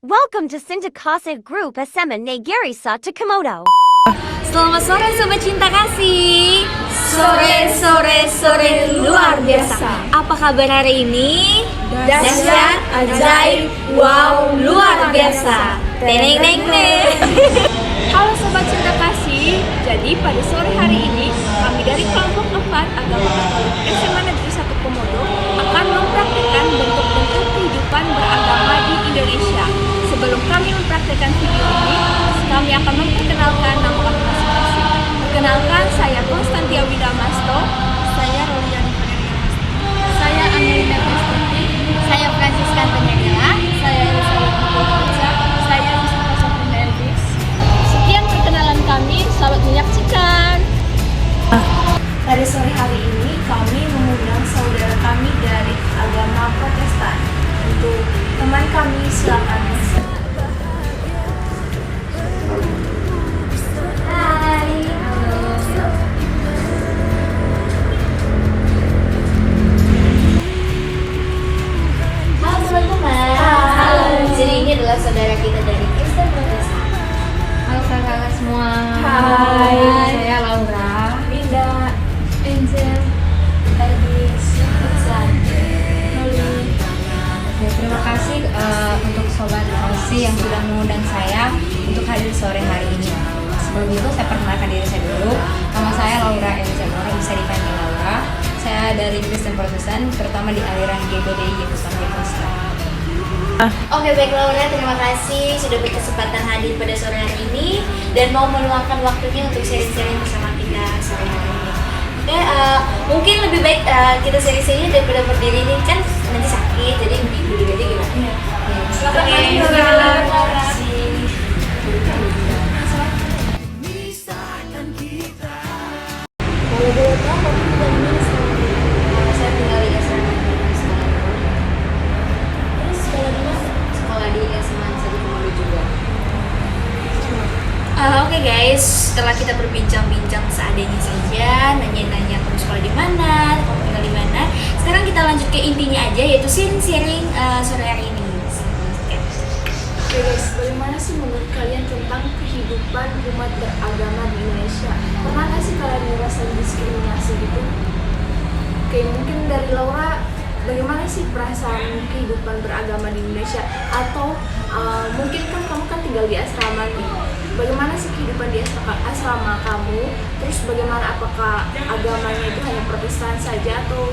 Welcome to Sintakase Group SMA Negerisa Takamoto. Selamat sore Sobat Cinta Kasih. Sore luar biasa. Apa kabar hari ini? Dahsyat, ajaib, wow, luar biasa. Teneng neng neng. Halo Sobat Cinta Kasih. Jadi pada sore hari ini kami dari kelompok 4 Agama Katolik SMA Negeri 1 Komodo akan mempraktikkan bentuk-bentuk kehidupan beragama di Indonesia. Sebelum kami mempraktikkan video ini, kami akan memperkenalkan nama kami masing-masing. Perkenalkan, saya Konstantia Widamasto. Saya Roliani Faderiamasto. Saya Angelina Kristanti. Saya Francisca Antonella. Saya Elizabeth Putri. Saya Yusufa Sofina Elvis. Sekian perkenalan kami, selamat menyaksikan. Pada sore hari ini kami mengundang saudara kami dari agama Protestan. Untuk teman kami silakan. Halo teman-teman. Halo. Jadi ini adalah saudara kita dari Kristen Protestan. Halo kakak semua. Hai. Saya Laura. Linda, Angel, Elvis, Iksan, Noli. Ya, terima kasih untuk Sobat Kasih yang sudah mengundang saya untuk hadir sore hari ini. Sebelum itu saya perkenalkan diri saya dulu. Nama saya Laura Elizabeth, bisa dipanggil Laura. Saya dari Kristen Protestan, terutama di aliran GBDI yaitu Sampai Pasca. Oke, baik Laura, terima kasih sudah berkesempatan hadir pada sore hari ini dan mau meluangkan waktunya untuk sharing-sharing bersama kita sore hari ini. Oke, mungkin lebih baik kita sharing-sharing daripada berdiri ini, kan nanti sakit, jadi berdiri aja gimana? Silakan Oke, Laura. Kalau boleh tahu, kamu tinggal di mana sekarang? Saya tinggal di SMA sekarang. Terus sekolah di mana? Sekolah di SMA 1 Komodo juga. Oke guys, setelah kita berbincang-bincang seadanya saja, nanya-nanya kamu sekolah di mana, kamu tinggal di mana. Sekarang kita lanjut ke intinya aja, yaitu sharing-sharing sore hari ini. Oke guys, bagaimana sih menurut kalian tentang kehidupan umat beragama di Indonesia? Pernah nggak sih kalian ngerasain diskriminasi gitu? Oke, mungkin dari Laura, bagaimana sih perasaan kehidupan beragama di Indonesia? Atau mungkin kan kamu kan tinggal di asrama nih. Bagaimana sih kehidupan di asrama kamu? Terus bagaimana, apakah agamanya itu hanya Protestan saja atau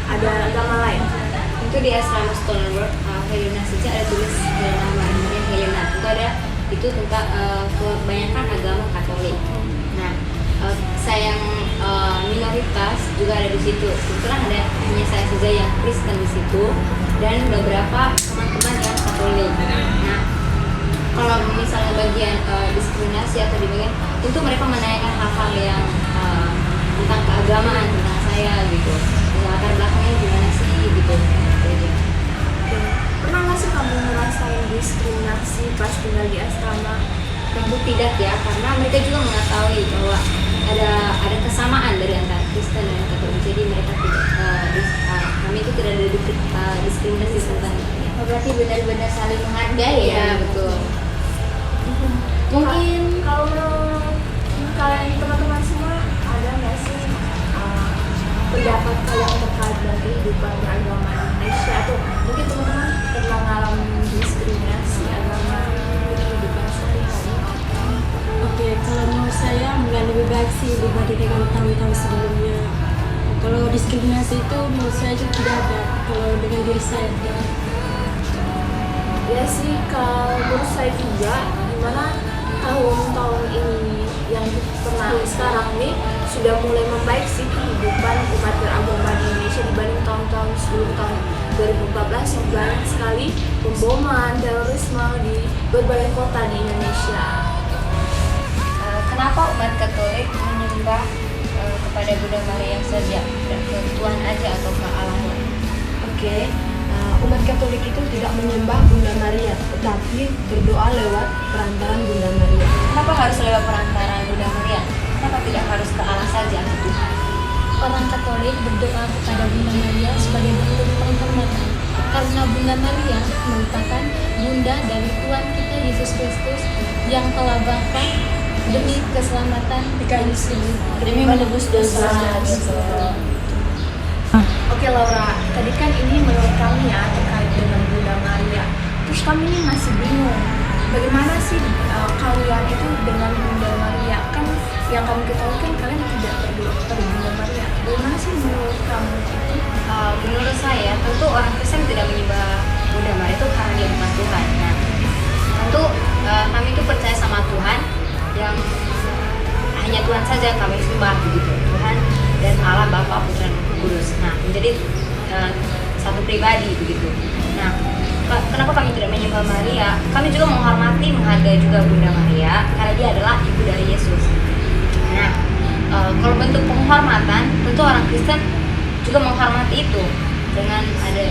ada agama lain? Itu di asrama Stonework, Helena saja ada tulis nama namanya Helena. Itu tentang kebanyakan agama Katolik. Nah, saya yang minoritas juga ada di situ. Kebetulan ada hanya saya saja yang Kristen di situ dan beberapa teman-teman yang Katolik. Nah, kalau misalnya bagian diskriminasi atau di bagian, tentu mereka menanyakan hal-hal yang tentang keagamaan, tentang saya gitu. Latar belakangnya gimana sih gitu. Pernah nggak sih kamu ngerasain diskriminasi pas tinggal di asrama? Tentu tidak ya, karena mereka juga mengetahui bahwa ada kesamaan dari antara Kristen dan Katolik. Jadi mereka tidak kami itu tidak ada diskriminasi tentang itu. Berarti benar-benar saling menghargai ya, betul. Mungkin kalau menurut kalian teman-teman semua, ada nggak sih pendapat kalian terkait dengan kehidupan beragama di Indonesia, atau mungkin teman-teman pernah mengalami diskriminasi agama di kehidupan sehari-hari? Oke, kalau menurut saya nggak lebih baik sih dibanding dengan tahun-tahun sebelumnya. Kalau diskriminasi itu menurut saya juga tidak ada. Kalau dengan diri saya tidak. Ya sih, kalau menurut saya juga, dimana tahun-tahun ini yang pernah sekarang nih sudah mulai membaik sih kehidupan umat beragama di Indonesia dibanding tahun-tahun sebelum tahun 2014 yang banyak sekali pemboman, terorisme di berbagai kota di Indonesia. Kenapa umat Katolik menyembah kepada Bunda Maria saja, dan ke Tuhan aja atau ke Allah lain? Oke, umat Katolik itu tidak menyembah Bunda Maria, tetapi berdoa lewat perantaran Bunda Maria. Kenapa harus lewat perantara Bunda Maria? Kenapa tidak harus ke Allah saja atau Tuhan? Orang Katolik berdoa kepada Bunda Maria sebagai bentuk penghormatan karena Bunda Maria merupakan bunda dari Tuhan kita Yesus Kristus yang telah bangkit demi keselamatan manusia, Demi menebus dosa. Oke Laura, tadi kan ini menurut kami ya terkait dengan Bunda Maria. Terus kami ini masih bingung, bagaimana sih kalian itu dengan Bunda Maria? Kan yang kami ketahui kan kalian tidak perlu Bunda Maria. Bagaimana sih menurut kamu itu? Menurut saya tentu orang Kristen tidak menyembah Bunda Maria itu karena dia bukan Tuhan. Nah, tentu kami itu percaya sama Tuhan yang hanya Tuhan saja kami sembah begitu, Tuhan dan Allah Bapa, Putra dan Roh Kudus. Nah, menjadi satu pribadi begitu. Nah, kenapa kami tidak menyembah Maria? Kami juga menghormati, menghargai juga Bunda Maria karena dia adalah ibu dari Yesus. Nah, kalau bentuk penghormatan, tentu orang Kristen juga menghormati itu dengan ada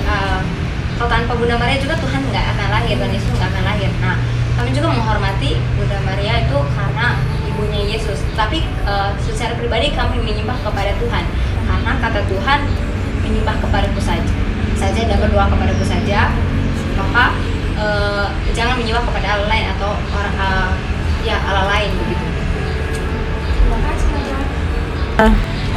kalau tanpa Bunda Maria juga Tuhan nggak akan lahir, Tuhan Yesus nggak akan lahir. Nah, kami juga menghormati Bunda Maria itu karena ibunya Yesus. Tapi secara pribadi kami menyembah kepada Tuhan karena kata Tuhan menyembah kepadaku saja dan berdoa kepadaku saja. Maka jangan menyembah kepada Allah lain atau orang Allah lain begitu. Terima kasih Laura.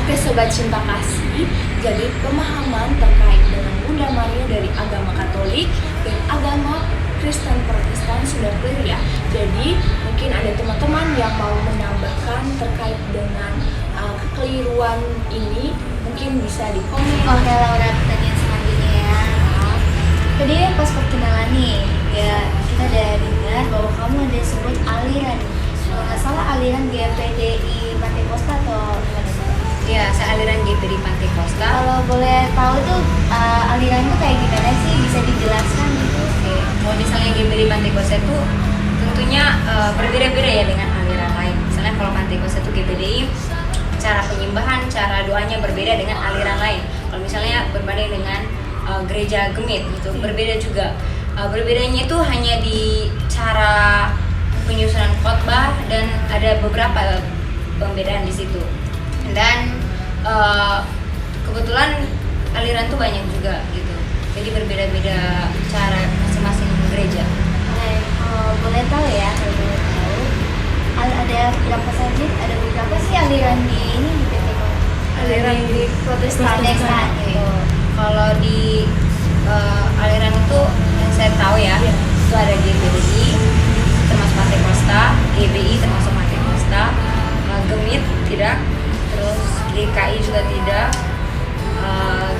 Oke Sobat Cinta Kasih, jadi pemahaman terkait dengan Bunda Maria dari agama Katolik dan agama Kristen Protestan sudah clear ya. Jadi mungkin ada teman-teman yang mau menambahkan terkait dengan kekeliruan ini, mungkin bisa di komen. Oke Laura, pertanyaan selanjutnya ya. Tadi pas perkenalan nih, ya kita udah dengar bahwa kamu ada sebut aliran. Kalau nggak salah aliran GPDI Pantai Kosta atau gimana? Ya, saya aliran GPDI Pantai Kosta. Kalau boleh tahu tuh aliran itu kayak gimana sih? Bisa dijelaskan gitu? Oke. Kalau misalnya GPDI Pantai Kosta itu tentunya berbeda-beda ya dengan aliran lain. Misalnya kalau Pantai Kosta itu GPDI, cara penyembahan, cara doanya berbeda dengan aliran lain. Kalau misalnya berbanding dengan gereja Gemit gitu, berbeda juga. Berbedanya itu hanya di cara penyusunan khotbah dan ada beberapa pembedaan di situ. Dan kebetulan aliran tuh banyak juga gitu, jadi berbeda-beda cara masing-masing gereja. Boleh tahu ya, kalau boleh tahu ada berapa saja, ada beberapa sih aliran di ini di PT aliran di Protestan gitu. Kalau di aliran itu yang saya tahu ya, itu ada GPDI termasuk Pantai Kosta, GBI termasuk Pantai Kosta, Gemit tidak, terus GKI juga tidak,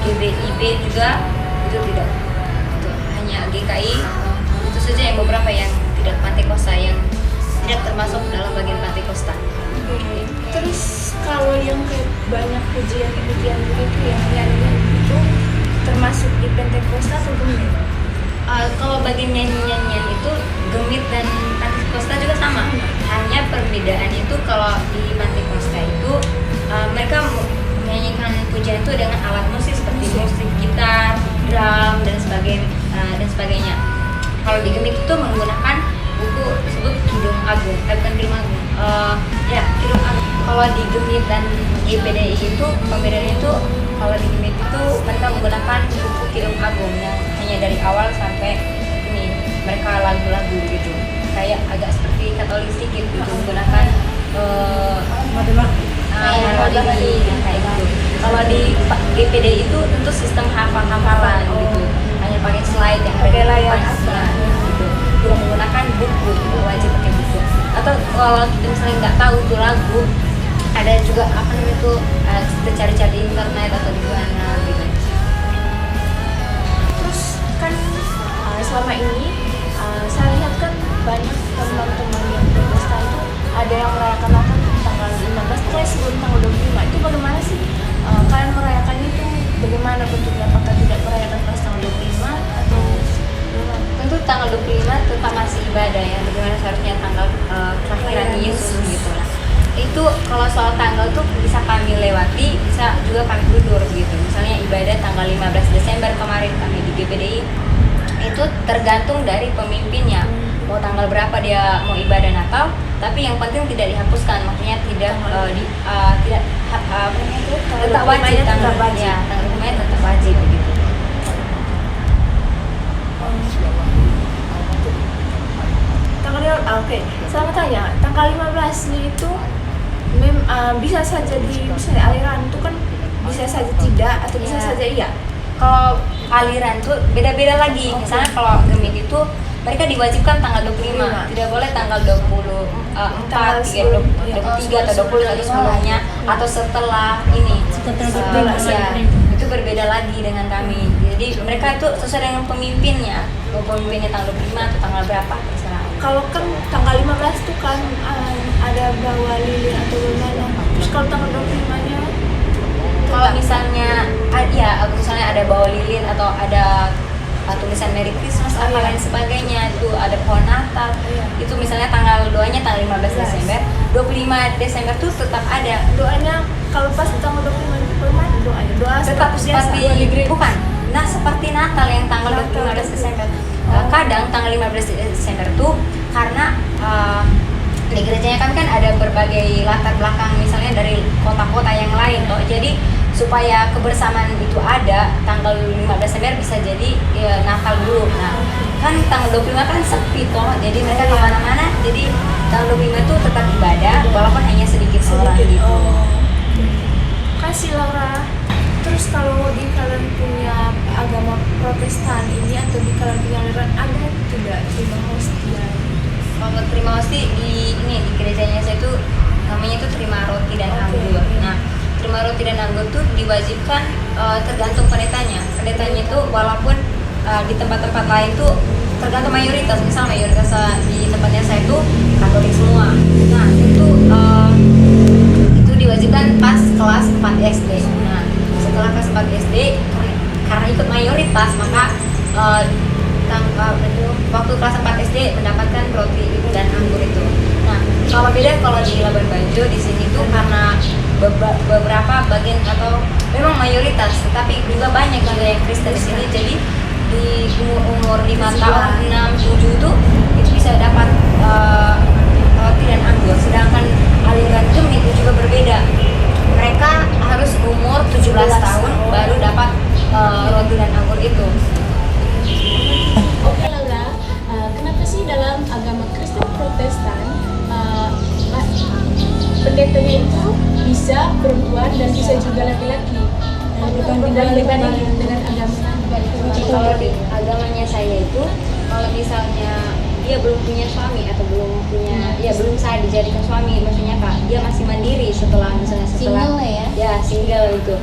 GBIB juga itu tidak, itu hanya GKI. Itu saja yang beberapa yang tidak Pantai Kosta, yang tidak termasuk dalam bagian Pantai Kosta. Terus kalau yang kayak banyak pujian-pujian begitu yang nyanyian itu termasuk di Pentakosta atau Gemit? Kalau bagian nyanyian itu Gemit dan Pantai Kosta juga sama. Hanya perbedaan itu kalau di Pantai Kosta itu mereka menyanyikan pujian itu dengan alat musik seperti musik gitar, drum dan sebagainya. Kalau di Gemit itu menggunakan buku disebut Kidung Agung, bukan Kidung Agung. Kidung Agung. Kalau di Gemit dan GPDI itu pembedaannya itu, kalau di Gemit itu mereka menggunakan buku Kidung Agung yang hanya dari awal sampai ini mereka lagu-lagu gitu, kayak agak seperti Katolik sedikit gitu, menggunakan melodi kayak gitu. Kalau di GPDI itu tentu sistem hafalan gitu, hanya pakai slide yang ada di depan gitu, tidak menggunakan buku, wajib pakai buku. Atau kalau kita misalnya nggak tahu itu lagu, ada juga apa namanya itu, kita cari-cari di internet atau di mana gitu. Terus kan selama ini saya lihat kan banyak teman-teman yang berpesta itu ada yang merayakan Natal tanggal 15, pokoknya sebelum tanggal 25. Itu bagaimana sih kalian merayakannya itu? Bagaimana bentuknya? Apakah tidak merayakan pas tanggal 25 atau bagaimana? Tentu tanggal 25 tetap masih ibadah ya, bagaimana seharusnya tanggal kelahiran Yesus gitu. Nah, itu kalau soal tanggal tuh bisa kami lewati, bisa juga kami mundur gitu. Misalnya ibadah tanggal 15 Desember kemarin kami di GPDI, itu tergantung dari pemimpinnya mau tanggal berapa dia mau ibadah Natal, tapi yang penting tidak dihapuskan, maksudnya tidak tetap wajib tanggal 25 tetap wajib begitu. Oke, saya mau tanya, tanggal 15 nih itu bisa saja di misalnya aliran itu kan bisa saja tidak atau bisa Iya. saja iya. Kalau aliran tuh beda-beda lagi. Misalnya kalau Gemini itu mereka diwajibkan tanggal 25, tidak boleh tanggal 24, Tanggal 23 atau 20 atau sebelumnya atau setelah ini. Setelah 25. Ya, itu berbeda lagi dengan kami. Jadi mereka itu sesuai dengan pemimpinnya. Mau pemimpinnya tanggal 25 atau tanggal berapa terserah. Kalau kan tanggal 15 tuh kan ada bawa lilin atau gimana. Terus kalau tanggal 25-nya Kalau misalnya misalnya ada bawa lilin atau ada tulisan Merry Christmas apa lain sebagainya, itu ada pohon Natal, itu misalnya tanggal doanya tanggal 15 Desember, 25 Desember tuh tetap ada doanya kalau pas tanggal 25 itu bagaimana doanya? Doa tetap biasa. seperti bukan. Nah, seperti Natal yang tanggal 15 Desember. Kadang tanggal 15 Desember tuh karena di gerejanya kami kan ada berbagai latar belakang, misalnya dari kota-kota yang lain toh. Jadi supaya kebersamaan itu ada, tanggal 15 Desember bisa jadi Natal dulu. Nah, kan tanggal 25 kan sepi toh. Jadi mereka kemana-mana. Jadi tanggal 25 itu tetap ibadah walaupun hanya sedikit orang gitu. Kasih Laura. Terus kalau di kalian punya agama Protestan ini atau di kalian punya aliran ada tidak terima hostia? Kalau terima hostia di gerejanya saya itu namanya itu terima roti dan anggur. Nah, terima roti dan anggur tuh diwajibkan tergantung pendetanya. Pendetanya itu walaupun di tempat-tempat lain tuh tergantung mayoritas. Misal mayoritas di tempatnya saya itu Katolik semua. Nah, itu diwajibkan pas kelas 4 SD. Nah, setelah kelas 4 SD karena ikut mayoritas maka waktu kelas 4 SD mendapatkan roti dan anggur itu. Nah, kalau beda kalau di Labuan Bajo di sini tuh karena beberapa bagian atau memang mayoritas, tetapi juga banyak juga yang Kristen di sini. Jadi di umur 5 tahun, 6, 7 itu bisa dapat roti dan anggur. Sedangkan aliran Gemini itu juga berbeda. Mereka harus umur 17 tahun baru dapat roti dan anggur itu. Oke Laura, kenapa sih dalam agama Kristen Protestan pendetanya itu bisa perempuan dan bisa juga laki-laki dibanding dengan agama? Kalau di agamanya saya itu, kalau misalnya dia belum punya suami atau belum sah dijadikan suami, maksudnya Kak, dia masih mandiri setelah Single ya? Single itu.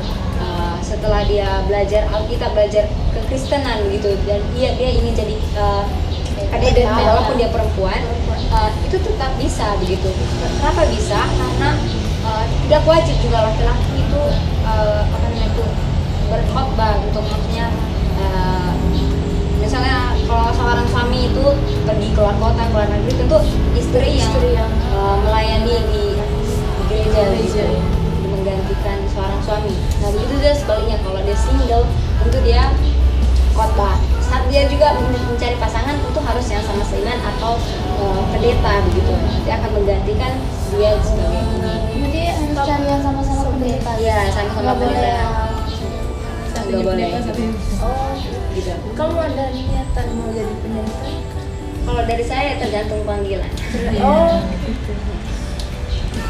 Setelah dia belajar Alkitab, belajar kekristenan gitu, dan dia ingin jadi pendeta walaupun dia perempuan, itu tetap bisa begitu. Kenapa bisa? Karena tidak wajib juga laki-laki itu berkhotbah untuk maksudnya misalnya kalau seorang suami itu pergi keluar kota, keluar negeri, tentu istri yang melayani di gereja gitu, menggantikan seorang suami. Nah begitu juga sebaliknya, kalau dia single tentu dia khotbah. Saat dia juga mencari pasangan tentu harus yang sama seiman atau pendeta begitu. Dia akan menggantikan dia sebagai Jadi harus cari yang sama-sama pendeta. ya sama-sama pendeta. Nggak boleh. Oh, Gitu. kamu ada niatan mau jadi pendeta? Kalau dari saya tergantung panggilan. Oh,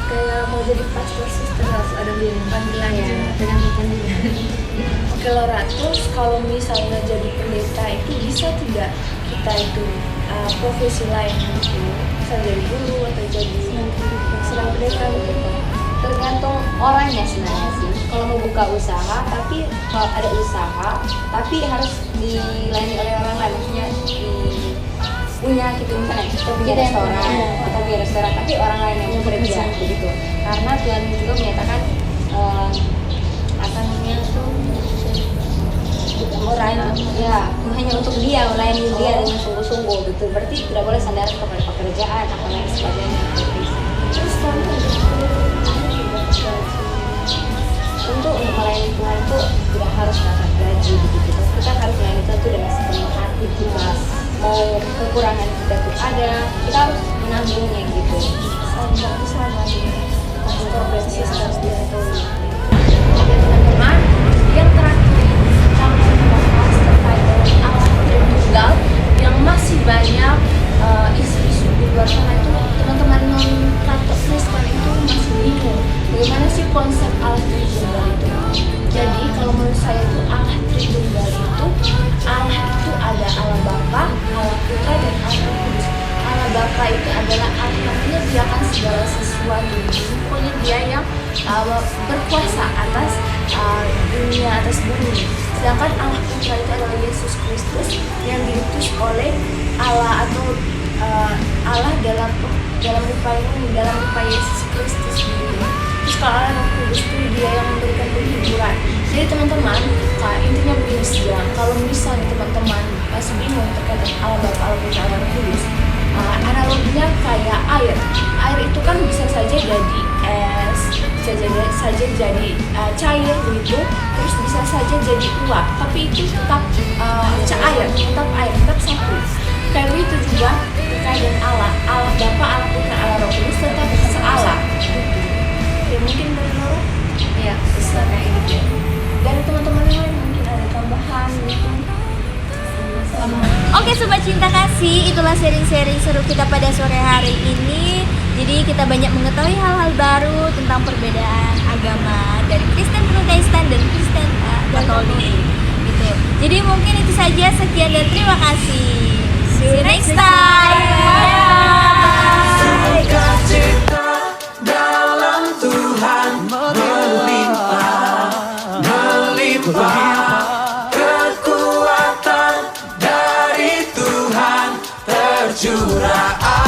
kayak mau jadi pastor sister harus ada panggilan ya. Tergantung panggilan. Oke Laura, terus kalau misalnya jadi pendeta itu bisa tidak kita itu profesi lain gitu, bisa jadi guru atau jadi sedang pendeta gitu? Tergantung orangnya sebenarnya sih. Kalau mau buka usaha, tapi kalau ada usaha, tapi harus dilayani oleh orang lain, maksudnya punya gitu, misalnya kita punya restoran atau punya restoran, tapi orang lain yang bekerja begitu. Karena Tuhan juga menyatakan apa namanya tuh orang ya hanya untuk dia, melayani dia dengan sungguh-sungguh gitu. Berarti tidak boleh sandaran kepada pekerjaan atau lain sebagainya. Terus kamu Tentu untuk melayani Tuhan itu tidak harus dapat gaji begitu. Kita harus melayani Tuhan itu dengan sepenuh hati kita. Mau kekurangan kita tuh ada, kita harus menanggungnya gitu. sama profesi harus diatur. Oke teman-teman, yang terakhir kami membahas terkait dengan Allah yang tunggal yang masih banyak isu-isu di luar sana menyediakan segala sesuatu. Pokoknya dia yang berkuasa atas dunia, atas bumi. Sedangkan Allah Putra itu adalah Yesus Kristus yang diutus oleh Allah atau Allah dalam rupa Yesus Kristus gitu. Terus kalau Allah Roh Kudus itu dia yang memberikan penghiburan. Jadi teman-teman, intinya begini saja. Kalau misalnya teman-teman masih bingung terkait Allah Bapa, Allah Putra, Allah Roh Kudus, analoginya kayak air. Air itu kan bisa saja jadi es, bisa saja jadi cair begitu, terus bisa saja jadi uap. Tapi itu tetap air, tetap satu. Kayak begitu juga terkait dengan Allah Bapa, Allah Putra, Allah Roh Kudus tetap seala. Ya mungkin dari Nora, Iya, bisa kayak gitu. dari teman-teman yang lain mungkin ada tambahan gitu. Oke Sobat Cinta Kasih, itulah sharing-sharing seru kita pada sore hari ini. Jadi kita banyak mengetahui hal-hal baru tentang perbedaan agama dari Kristen Protestan dan Kristen Katolik gitu. Jadi mungkin itu saja, sekian dan terima kasih. See you next time. Bye. Sukacita dalam Tuhan melimpah, kekuatan dari Tuhan tercurah.